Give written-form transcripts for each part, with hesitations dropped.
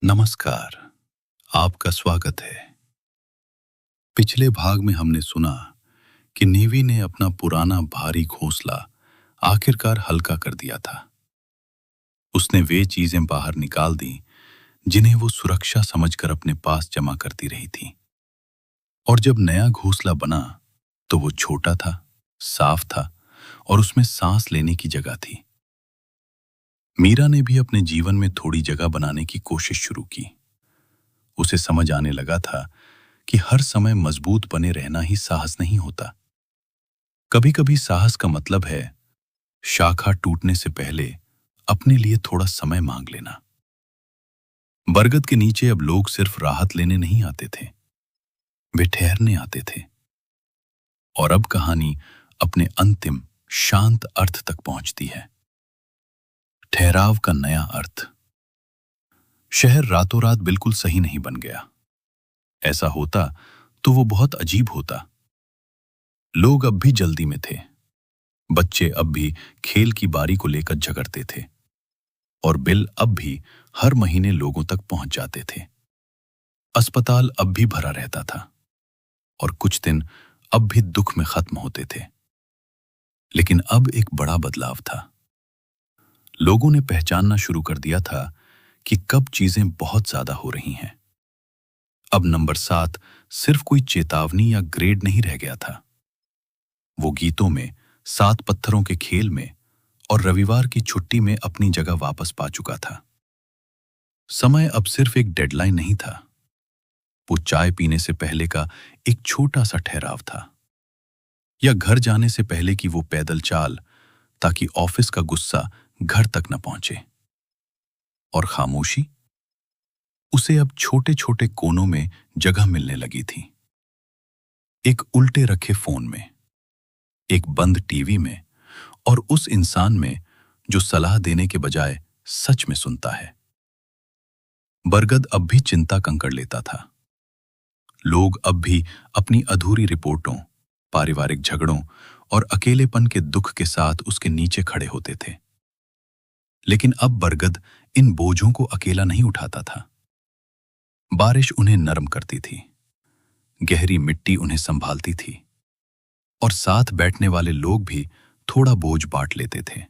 नमस्कार। आपका स्वागत है। पिछले भाग में हमने सुना कि नेवी ने अपना पुराना भारी घोंसला आखिरकार हल्का कर दिया था। उसने वे चीजें बाहर निकाल दी जिन्हें वो सुरक्षा समझकर अपने पास जमा करती रही थी। और जब नया घोंसला बना तो वो छोटा था, साफ था और उसमें सांस लेने की जगह थी। मीरा ने भी अपने जीवन में थोड़ी जगह बनाने की कोशिश शुरू की। उसे समझ आने लगा था कि हर समय मजबूत बने रहना ही साहस नहीं होता। कभी कभी साहस का मतलब है शाखा टूटने से पहले अपने लिए थोड़ा समय मांग लेना। बरगद के नीचे अब लोग सिर्फ राहत लेने नहीं आते थे, वे ठहरने आते थे। और अब कहानी अपने अंतिम शांत अर्थ तक पहुंचती है। ठहराव का नया अर्थ। शहर रातों रात बिल्कुल सही नहीं बन गया। ऐसा होता तो वो बहुत अजीब होता। लोग अब भी जल्दी में थे, बच्चे अब भी खेल की बारी को लेकर झगड़ते थे और बिल अब भी हर महीने लोगों तक पहुंच जाते थे। अस्पताल अब भी भरा रहता था और कुछ दिन अब भी दुख में खत्म होते थे। लेकिन अब एक बड़ा बदलाव था। लोगों ने पहचानना शुरू कर दिया था कि कब चीजें बहुत ज्यादा हो रही हैं। अब नंबर 7 सिर्फ कोई चेतावनी या ग्रेड नहीं रह गया था। वो गीतों में, 7 पत्थरों के खेल में और रविवार की छुट्टी में अपनी जगह वापस पा चुका था। समय अब सिर्फ एक डेडलाइन नहीं था, वो चाय पीने से पहले का एक छोटा सा ठहराव था, या घर जाने से पहले की वो पैदल चाल, ताकि ऑफिस का गुस्सा घर तक न पहुंचे। और खामोशी, उसे अब छोटे छोटे कोनों में जगह मिलने लगी थी। एक उल्टे रखे फोन में, एक बंद टीवी में और उस इंसान में जो सलाह देने के बजाय सच में सुनता है। बरगद अब भी चिंता कंकड़ लेता था। लोग अब भी अपनी अधूरी रिपोर्टों, पारिवारिक झगड़ों और अकेलेपन के दुख के साथ उसके नीचे खड़े होते थे। लेकिन अब बरगद इन बोझों को अकेला नहीं उठाता था। बारिश उन्हें नरम करती थी, गहरी मिट्टी उन्हें संभालती थी और साथ बैठने वाले लोग भी थोड़ा बोझ बांट लेते थे।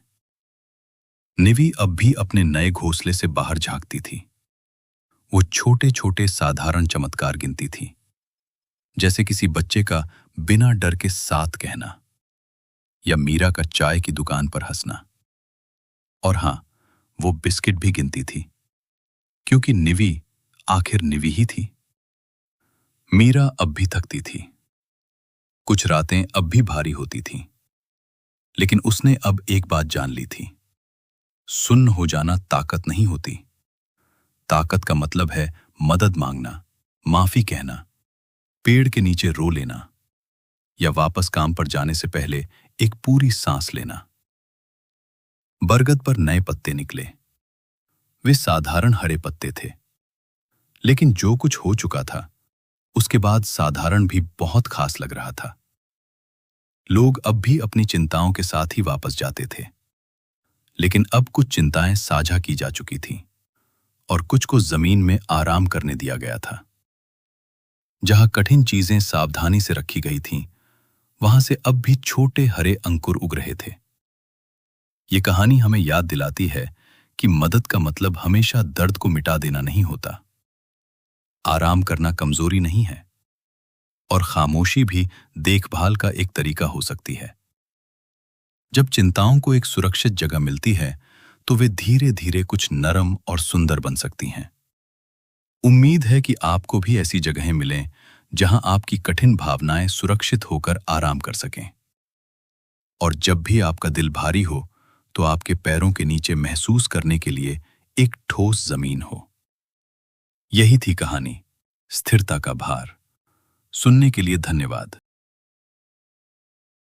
निवी अब भी अपने नए घोंसले से बाहर झांकती थी। वो छोटे छोटे साधारण चमत्कार गिनती थी, जैसे किसी बच्चे का बिना डर के साथ कहना या मीरा का चाय की दुकान पर हंसना। और हां, वो बिस्किट भी गिनती थी, क्योंकि निवी आखिर निवी ही थी। मीरा अब भी थकती थी, कुछ रातें अब भी भारी होती थीं, लेकिन उसने अब एक बात जान ली थी, सुन्न हो जाना ताकत नहीं होती। ताकत का मतलब है मदद मांगना, माफी कहना, पेड़ के नीचे रो लेना या वापस काम पर जाने से पहले एक पूरी सांस लेना। बरगद पर नए पत्ते निकले। वे साधारण हरे पत्ते थे, लेकिन जो कुछ हो चुका था उसके बाद साधारण भी बहुत खास लग रहा था। लोग अब भी अपनी चिंताओं के साथ ही वापस जाते थे, लेकिन अब कुछ चिंताएं साझा की जा चुकी थीं और कुछ को जमीन में आराम करने दिया गया था। जहां कठिन चीजें सावधानी से रखी गई थीं, वहां से अब भी छोटे हरे अंकुर उग रहे थे। ये कहानी हमें याद दिलाती है कि मदद का मतलब हमेशा दर्द को मिटा देना नहीं होता। आराम करना कमजोरी नहीं है और खामोशी भी देखभाल का एक तरीका हो सकती है। जब चिंताओं को एक सुरक्षित जगह मिलती है तो वे धीरे धीरे कुछ नरम और सुंदर बन सकती हैं। उम्मीद है कि आपको भी ऐसी जगहें मिलें जहां आपकी कठिन भावनाएं सुरक्षित होकर आराम कर सकें। और जब भी आपका दिल भारी हो तो आपके पैरों के नीचे महसूस करने के लिए एक ठोस जमीन हो। यही थी कहानी, स्थिरता का भार। सुनने के लिए धन्यवाद।